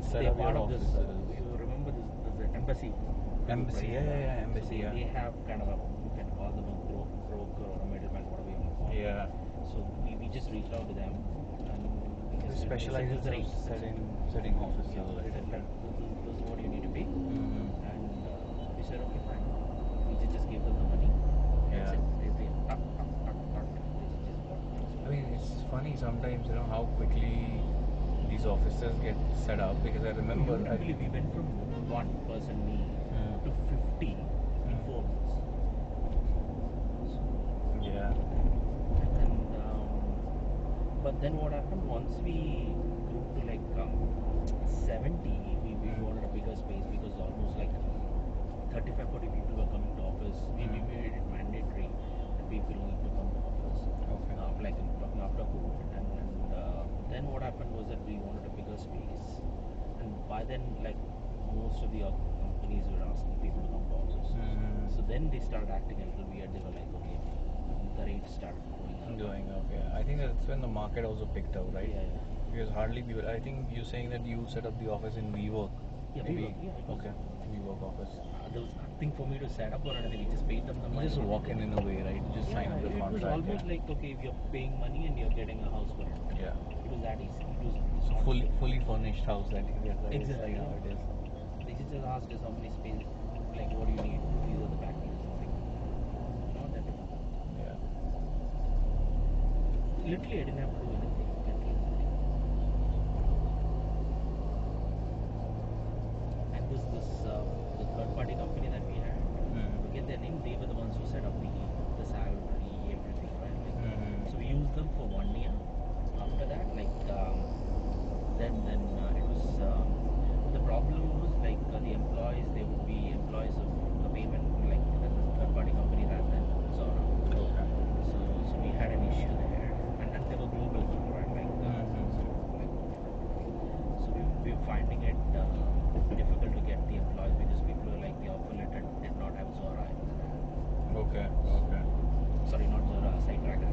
set they're up part your of this. offices. You remember this embassy? Embassy, Right? yeah, embassy, So yeah. they have kind of a, you can call them a broker or a middleman, whatever you want to call it. Yeah. So we just reached out to them, and We specialize in setting offices. Yeah, Right? this is what you need to pay, Mm-hmm. and we said okay, fine. We just gave them the money. That's Yeah. it. They tuck, tuck, tuck, tuck. They just got I mean, it's funny sometimes, how quickly these offices get set up, because I remember. You wouldn't believe we went from one person, me, to 50 in 4 months. Yeah. And but then what happened once we grew to like 70, we wanted a bigger space because almost like 35-40 people were coming to office. We made it mandatory that people need to come to office. Okay. Like I'm talking after COVID, and then what happened was that we wanted a bigger space, and by then like most of the companies were asking people to come to office. So then they started acting a little weird. They were like, okay, the rates started going up. Okay. I think that's when the market also picked up, right? Yeah. Because hardly people. I think you're saying that you set up the office in WeWork. Yeah, Maybe. WeWork, yeah. Okay. WeWork office. There was nothing for me to set up or anything. We just paid them the money. You just walk in a way, right? You just sign up the It contract. was almost like, okay, you're paying money and you're getting a house for rent. Yeah. It was that easy. It was So not fully furnished house that you get, right? exactly. It's like how it is. They just asked us how many space, like what do you need? These are the packages. Not that. Yeah. Literally, I didn't have to do anything. And this the third party company that we had, forget their name. They were the ones who set up the salary, everything, right? Like, so we used them for 1 year. After that, like then it was the problem was like the employees, they would be employees of the payment, like the third party company rather than Zora. Okay. So we had an issue there, and they were global too, right? So we were finding it difficult to get the employees because people were like the offer letter did not have Zora in it. Okay. Sorry, not Zora, SiteDragon.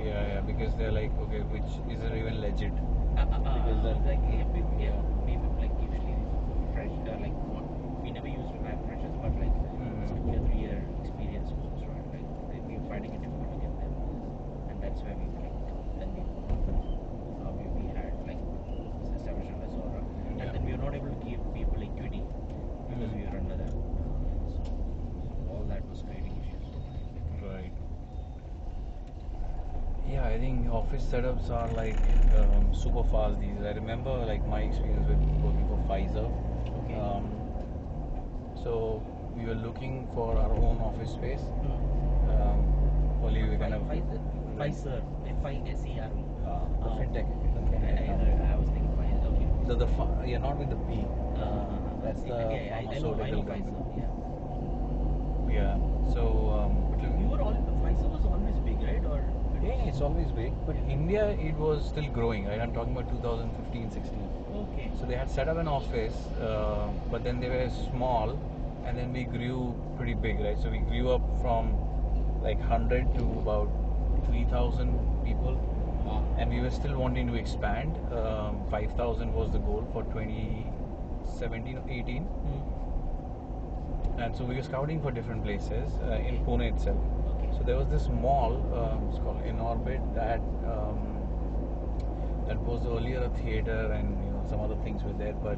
Yeah. Because they're like, okay, which is it even legit? Because like maybe like usually fresh like we never used to hire freshers, but like 2 year 3 year experience folks, right? Like we were finding it difficult to get them, and that's where we like then we had like established under Zora, and then we were not able to give people equity because we were under them. So all that was creating issues. Right. Yeah, I think office setups are like super fast these days. I remember like my experience with working for Pfizer. Okay. So we were looking for our own office space. Only we kind of Pfizer, F-I-S-E-R. the fintech. I was thinking Pfizer. Okay. Yeah, not with the P. That's the I know pharmaceutical Pfizer. company. Yeah. Yeah. So Pfizer was always big, right? Or yeah, it's always big. But India, it was still growing, right? I'm talking about 2015, 16. okay. So they had set up an office, but then they were small, and then we grew pretty big, right? So we grew up from like 100 to about 3,000 people, and we were still wanting to expand. 5,000 was the goal for 2017 or 18. And so we were scouting for different places in Pune itself. Okay. So there was this mall, it's called In Orbit, that was earlier a theater, and some other things were there, but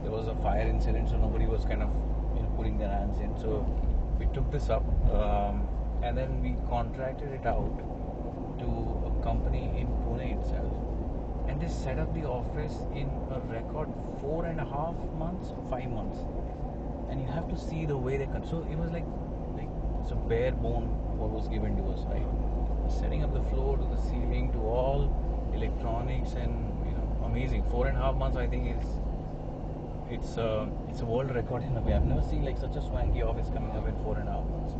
there was a fire incident, so nobody was kind of putting their hands in. So we took this up, and then we contracted it out to a company in Pune itself, and they set up the office in a record 4.5 months, 5 months. And you have to see the way they so it was like it's a bare bone what was given to us, right? Setting up the floor to the ceiling to all electronics, and amazing. 4.5 months, I think it's a world record in a way. I've never seen like such a swanky office coming up in 4.5 months.